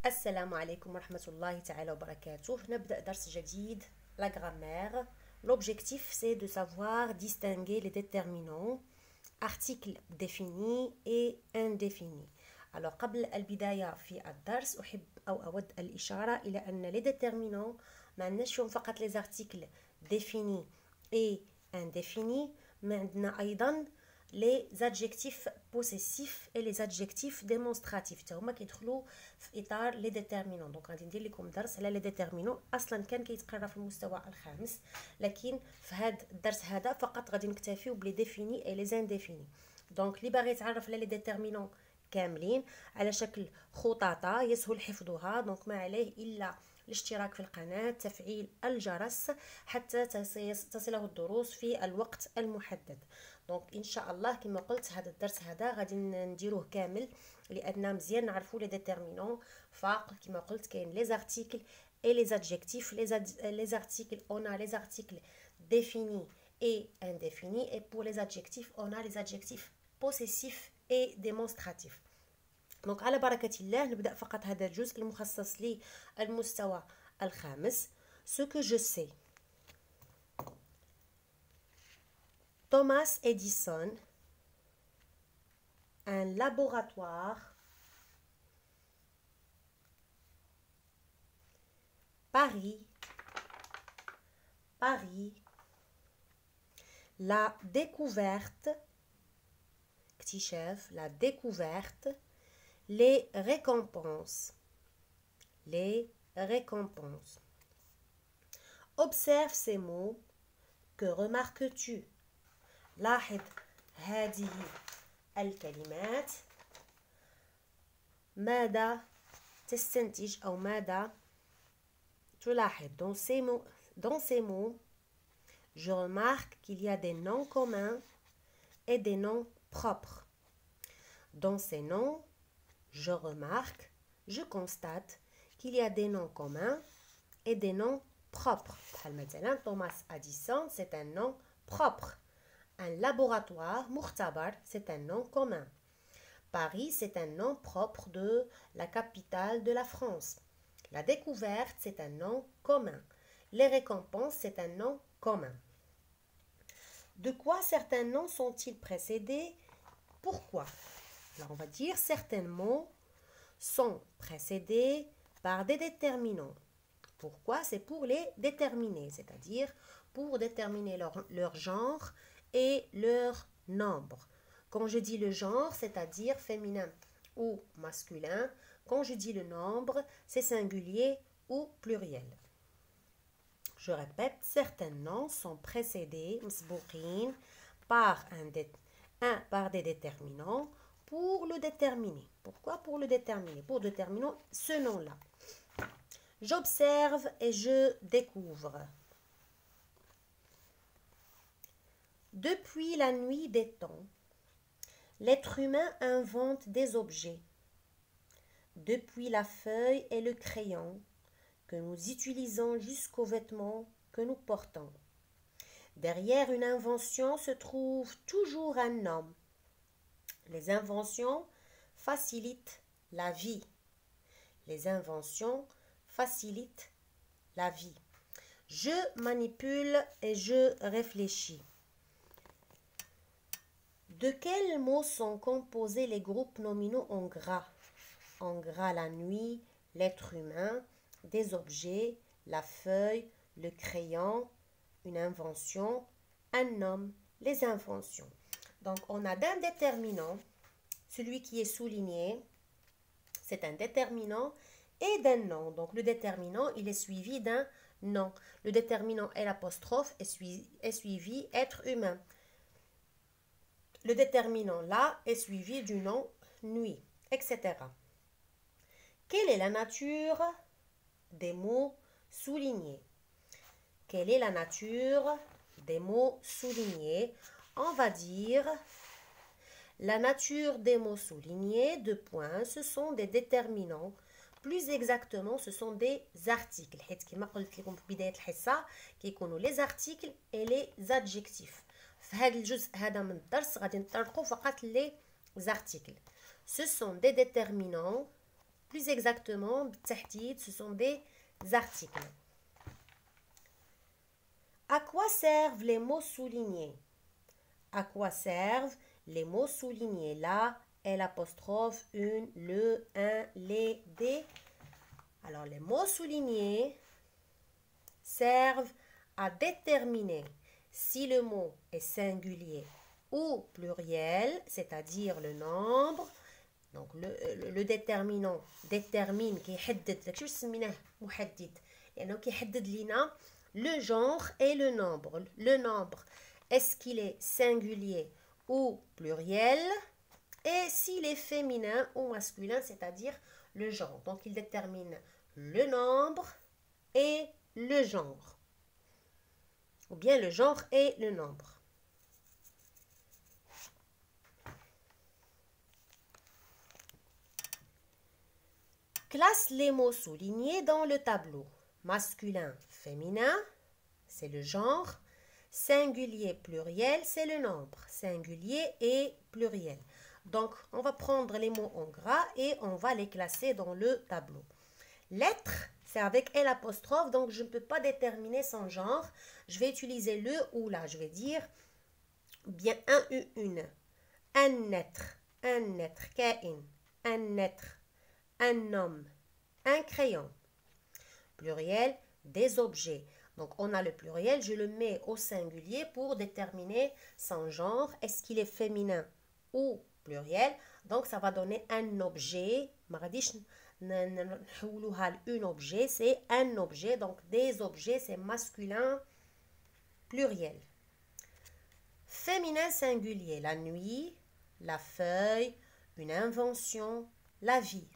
السلام عليكم ورحمة الله تعالى وبركاته. نبدأ درس جديد la grammaire. L'objectif c'est de savoir distinguer les déterminants articles définis et indéfinis. Alors قبل البداية في الدرس أود الإشارة إلى أن les déterminants ما عندناش فيهم فقط les articles définis et indéfinis، ما عندنا أيضا les adjectifs possessifs et les adjectifs démonstratifs هما كيدخلوا في اطار لي ديتيرمينون. دونك غادي ندير لكم درس على لي ديتيرمينون. اصلا كان كيتقرا في المستوى الخامس، لكن في هذا الدرس هذا فقط غادي نكتفيو بلي ديفيني اي لي زانديفيني. دونك اللي باغي يتعرف على لي ديتيرمينون كاملين على شكل خطاطه يسهل حفظها، دونك ما عليه الا الاشتراك في القناة، تفعيل الجرس حتى تصله الدروس في الوقت المحدد. دونك ان شاء الله كما قلت هذا الدرس هذا غادي نديروه كامل لان مزيان نعرفوا لي ديتيرمينون. فكما قلت كاين لي زارتيكل اي لي زادجيكتيف. لي زارتيكل اون ا لي زارتيكل définis et indéfinis, et pour les adjectifs on a les adjectifs possessifs et démonstratifs. دونك على بركة الله نبدأ فقط هذا الجزء المخصص للمستوى الخامس. Ce que je sais. Thomas Edison, un laboratoire, Paris, la découverte, اكتشاف, la découverte, les récompenses. Observe ces mots. Que remarques-tu? لاحظ هذه الكلمات. ماذا تستنتج أو ماذا تلاحظ؟ Dans ces mots, je remarque qu'il y a des noms communs et des noms propres. Dans ces noms, je remarque, je constate qu'il y a des noms communs et des noms propres. Thomas Edison, c'est un nom propre. Un laboratoire, Mukhtabar, c'est un nom commun. Paris, c'est un nom propre de la capitale de la France. La découverte, c'est un nom commun. Les récompenses, c'est un nom commun. De quoi certains noms sont-ils précédés? Pourquoi? Alors, on va dire certains mots sont précédés par des déterminants. Pourquoi? C'est pour les déterminer, c'est-à-dire pour déterminer leur genre et leur nombre. Quand je dis le genre, c'est-à-dire féminin ou masculin. Quand je dis le nombre, c'est singulier ou pluriel. Je répète, certains noms sont précédés par des déterminants pour le déterminer. Pourquoi pour le déterminer? Pour déterminer ce nom-là. J'observe et je découvre. Depuis la nuit des temps, l'être humain invente des objets. Depuis la feuille et le crayon que nous utilisons jusqu'aux vêtements que nous portons. Derrière une invention se trouve toujours un homme. Les inventions facilitent la vie. Les inventions facilitent la vie. Je manipule et je réfléchis. De quels mots sont composés les groupes nominaux en gras? En gras, la nuit, l'être humain, des objets, la feuille, le crayon, une invention, un homme, les inventions. Donc, on a d'un déterminant, celui qui est souligné, c'est un déterminant, et d'un nom. Donc, le déterminant, il est suivi d'un nom. Le déterminant et l'apostrophe est suivi être humain. Le déterminant là est suivi du nom nuit, etc. Quelle est la nature des mots soulignés? Quelle est la nature des mots soulignés? On va dire la nature des mots soulignés, deux points, ce sont des déterminants. Plus exactement, ce sont des articles. Les articles et les adjectifs. في هذا الجزء هذا من الدرس غادي نطرقوا فقط les articles. Ce sont des déterminants Plus exactement, ce sont des articles. À quoi servent les mots soulignés? À quoi servent les mots soulignés? La, l'apostrophe, une, le, un, les, des. Alors, les mots soulignés servent à déterminer si le mot est singulier ou pluriel, c'est-à-dire le nombre. Donc, le déterminant détermine كيحدد داك الشيء سميناه محدد لأنه كيحدد لنا le genre et le nombre. Le nombre, est-ce qu'il est singulier ou pluriel? Et s'il est féminin ou masculin, c'est-à-dire le genre. Donc, il détermine le nombre et le genre. Ou bien le genre et le nombre. Classe les mots soulignés dans le tableau. Masculin, féminin, c'est le genre. Singulier, pluriel, c'est le nombre. Singulier et pluriel. Donc, on va prendre les mots en gras et on va les classer dans le tableau. Lettre, c'est avec l'apostrophe, donc je ne peux pas déterminer son genre. Je vais utiliser le ou la. Je vais dire bien un ou une. Un être, kain, un être, un homme, un crayon. Pluriel, des objets. Donc, on a le pluriel, je le mets au singulier pour déterminer son genre. Est-ce qu'il est féminin ou pluriel? Donc, ça va donner un objet. Un objet, c'est un objet. Donc, des objets, c'est masculin, pluriel. Féminin singulier, la nuit, la feuille, une invention, la vie.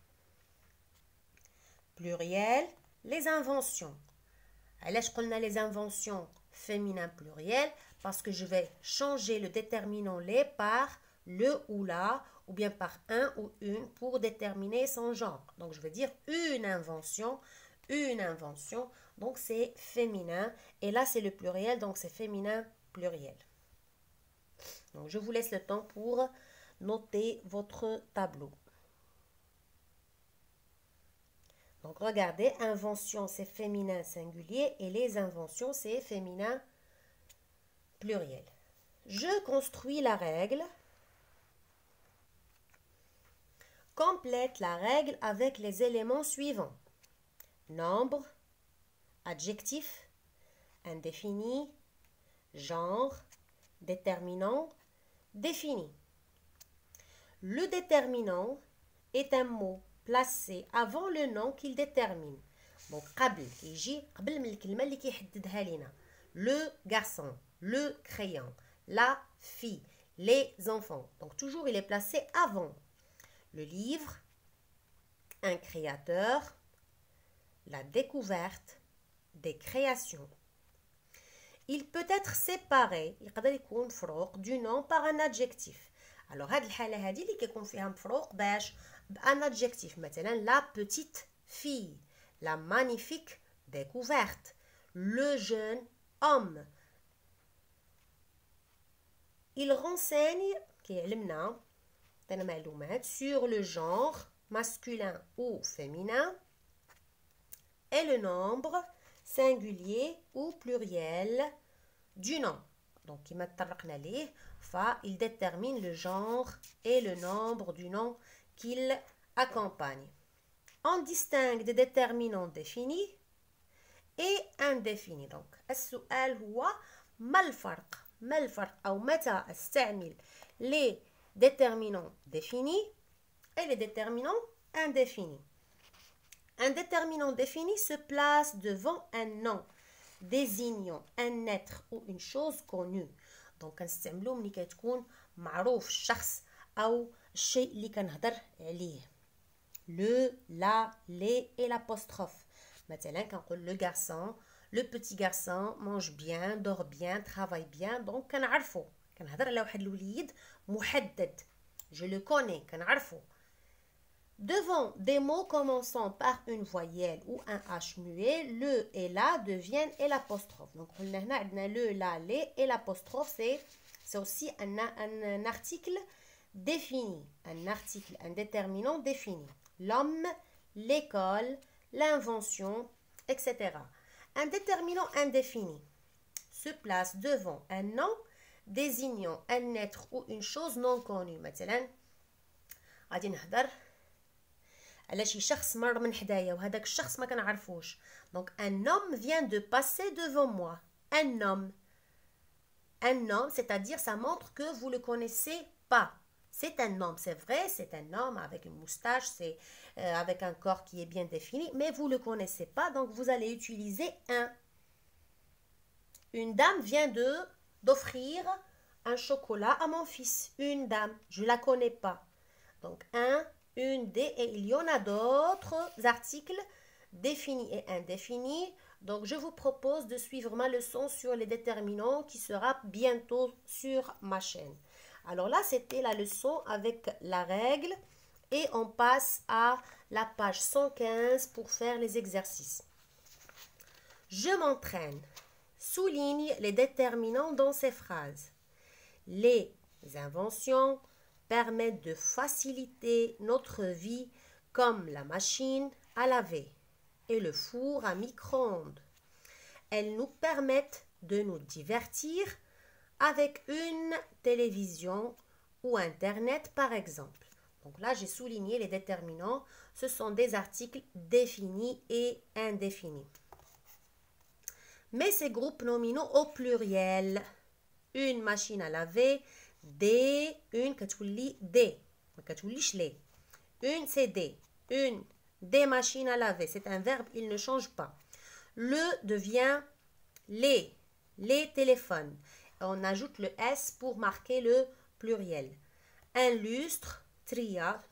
Pluriel, les inventions. علاش قلنا les inventions féminin pluriel? Parce que je vais changer le déterminant les par le ou la ou bien par un ou une pour déterminer son genre. Donc je vais dire une invention, donc c'est féminin et là c'est le pluriel, donc c'est féminin pluriel. Donc je vous laisse le temps pour noter votre tableau. Donc, regardez, invention, c'est féminin singulier et les inventions, c'est féminin pluriel. Je construis la règle. Complète la règle avec les éléments suivants. Nombre, adjectif, indéfini, genre, déterminant, défini. Le déterminant est un mot placé avant le nom qu'il détermine. Donc, le garçon, le crayon, la fille, les enfants. Donc, toujours, il est placé avant. Le livre, un créateur, la découverte, des créations. Il peut être séparé du nom par un adjectif. Alors, هاد الحالة هذه اللي كيكون فيها مفروق باش بان adjectif. مثلا la petite fille, la magnifique découverte, le jeune homme. Il renseigne كيعلمنا عطينا معلومات sur le genre masculin ou féminin et le nombre singulier ou pluriel du nom. Donc, كما تطرقنا ليه il détermine le genre et le nombre du nom qu'il accompagne. On distingue des déterminants définis et indéfinis. Donc, السؤال هو ما الفرق أو متى استعمل les déterminants définis et les déterminants indéfinis. Un déterminant défini se place devant un nom désignant un être ou une chose connue. Donc كنستعملو ملي كتكون معروف الشخص أو الشيء اللي كنهضر عليه. Le, la, les et l'apostrophe. مثلا كنقول le garçon, le petit garçon mange bien, dort bien, travaille bien. Donc كنعرفو كنهضر على واحد الوليد محدد. Je le connais, كنعرفو. Devant des mots commençant par une voyelle ou un H muet, le et la deviennent et l'apostrophe. Donc, on a le, la, les et l'apostrophe, c'est aussi un article défini, un déterminant défini. L'homme, l'école, l'invention, etc. Un déterminant indéfini se place devant un nom désignant un être ou une chose non connue. مثلا غادي نهضر على شي شخص مر من حدايا وهذاك الشخص ما كنعرفوش. Donc un homme vient de passer devant moi. Un homme. Un homme, c'est-à-dire ça montre que vous le connaissez pas. C'est un homme, c'est vrai, c'est un homme avec une moustache, c'est avec un corps qui est bien défini, mais vous le connaissez pas, donc vous allez utiliser un. Une dame vient d'offrir un chocolat à mon fils. Une dame, je la connais pas. Donc un, une, des, et il y en a d'autres articles définis et indéfinis. Donc je vous propose de suivre ma leçon sur les déterminants qui sera bientôt sur ma chaîne. Alors là, c'était la leçon avec la règle et on passe à la page 115 pour faire les exercices. Je m'entraîne. Souligne les déterminants dans ces phrases. Les inventions permettent de faciliter notre vie comme la machine à laver et le four à micro-ondes. Elles nous permettent de nous divertir avec une télévision ou Internet par exemple. Donc là, j'ai souligné les déterminants. Ce sont des articles définis et indéfinis. Mais ces groupes nominaux au pluriel. Une machine à laver, des, une كتولي des, ما كتوليش les. Une c'est des machines à laver, c'est un verbe, il ne change pas. Le devient les téléphones. On ajoute le S pour marquer le pluriel. Un lustre, tria.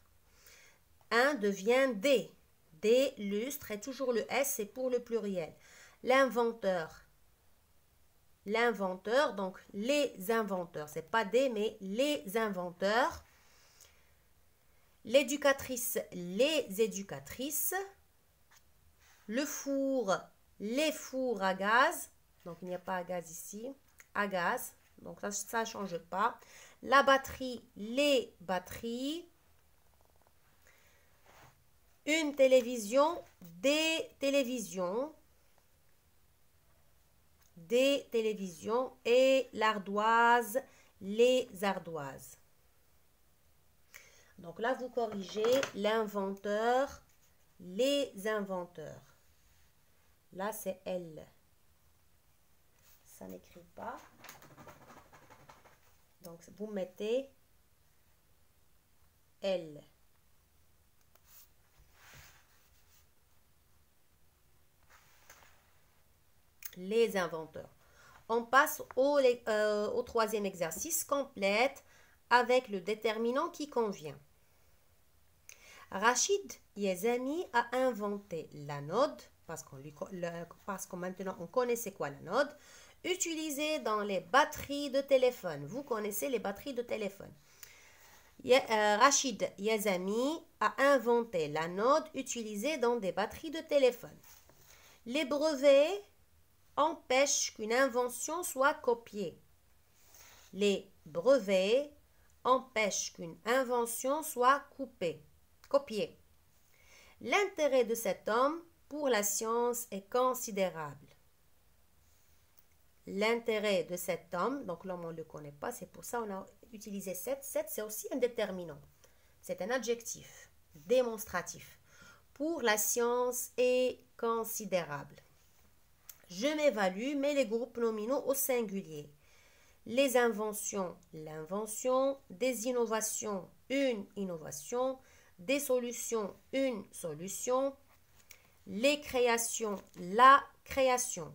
Un devient des lustres et toujours le S c'est pour le pluriel. L'inventeur, donc les inventeurs, c'est pas des mais les inventeurs. L'éducatrice, les éducatrices. Le four, les fours à gaz. Donc il n'y a pas à gaz ici, à gaz. Donc ça ne change pas. La batterie, les batteries. Une télévision, des télévisions. Des télévisions et l'ardoise, les ardoises. Donc là, vous corrigez l'inventeur, les inventeurs. Là, c'est elle. Ça n'écrit pas. Donc, vous mettez elle. Les inventeurs. On passe au troisième exercice. Complète avec le déterminant qui convient. Rachid Yazami a inventé l'anode, parce que maintenant on connaît c'est quoi l'anode, utilisée dans les batteries de téléphone. Vous connaissez les batteries de téléphone. Rachid Yazami a inventé l'anode utilisée dans des batteries de téléphone. Les brevets empêche qu'une invention soit copiée. Les brevets empêchent qu'une invention soit copiée. L'intérêt de cet homme pour la science est considérable. L'intérêt de cet homme, donc l'homme on ne le connaît pas, c'est pour ça qu'on a utilisé 7. 7 c'est aussi un déterminant. C'est un adjectif démonstratif. Pour la science est considérable. Je m'évalue, mais les groupes nominaux au singulier. Les inventions, l'invention. Des innovations, une innovation. Des solutions, une solution. Les créations, la création.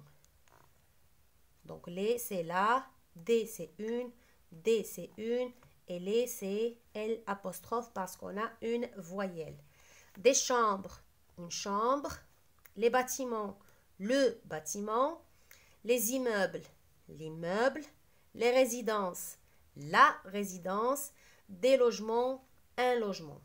Donc les c'est la, des c'est une, et les c'est L apostrophe parce qu'on a une voyelle. Des chambres, une chambre. Les bâtiments, le bâtiment. Les immeubles, l'immeuble. Les résidences, la résidence. Des logements, un logement.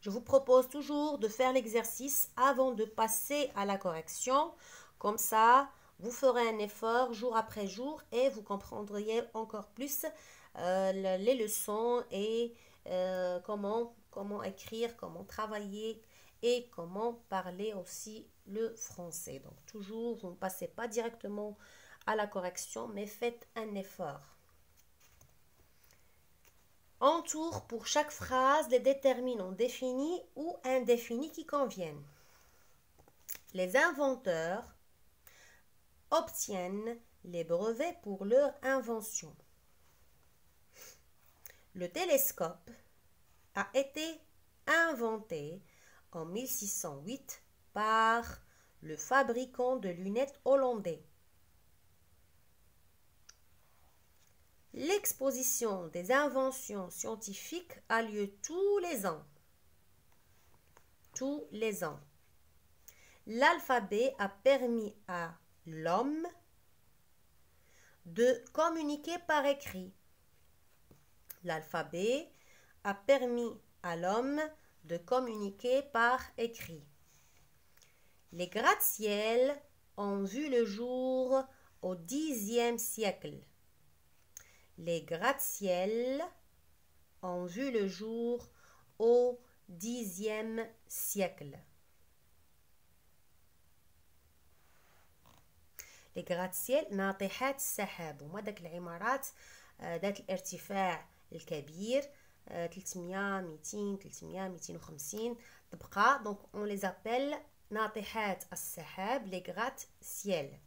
Je vous propose toujours de faire l'exercice avant de passer à la correction. Comme ça, vous ferez un effort jour après jour et vous comprendriez encore plus les leçons et comment comment écrire, comment travailler et comment parler aussi le français. Donc toujours, vous ne passez pas directement à la correction, mais faites un effort. Entoure pour chaque phrase les déterminants définis ou indéfinis qui conviennent. Les inventeurs obtiennent les brevets pour leur invention. Le télescope a été inventé en 1608 par le fabricant de lunettes hollandais. L'exposition des inventions scientifiques a lieu tous les ans. Tous les ans. L'alphabet a permis à l'homme de communiquer par écrit. L'alphabet a permis à l'homme de communiquer par écrit. Les gratte-ciels ont vu le jour au Xe siècle. Les gratte-ciels ont vu le jour au Xe siècle. Les gratte-ciels ناطحات السحاب وما داك العمارات ذات الارتفاع الكبير 300 200 300 250 تبقى donc on les appelle ناطحات السحاب les gratte-ciels.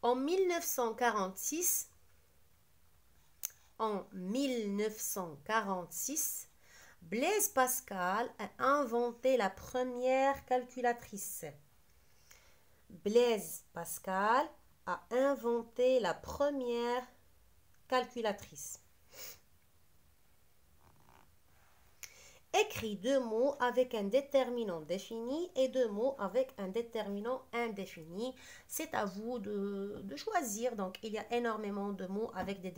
En 1946, Blaise Pascal a inventé la première calculatrice. Blaise Pascal a inventé la première calculatrice. Écris 2 mots avec un déterminant défini et 2 mots avec un déterminant indéfini. C'est à vous de choisir. Donc, il y a énormément de mots avec des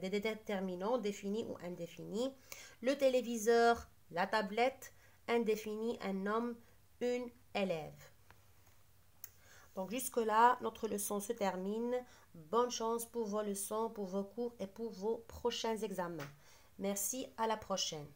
déterminants définis ou indéfinis. Le téléviseur, la tablette, indéfini, un homme, une élève. Donc, jusque-là, notre leçon se termine. Bonne chance pour vos leçons, pour vos cours et pour vos prochains examens. Merci, à la prochaine.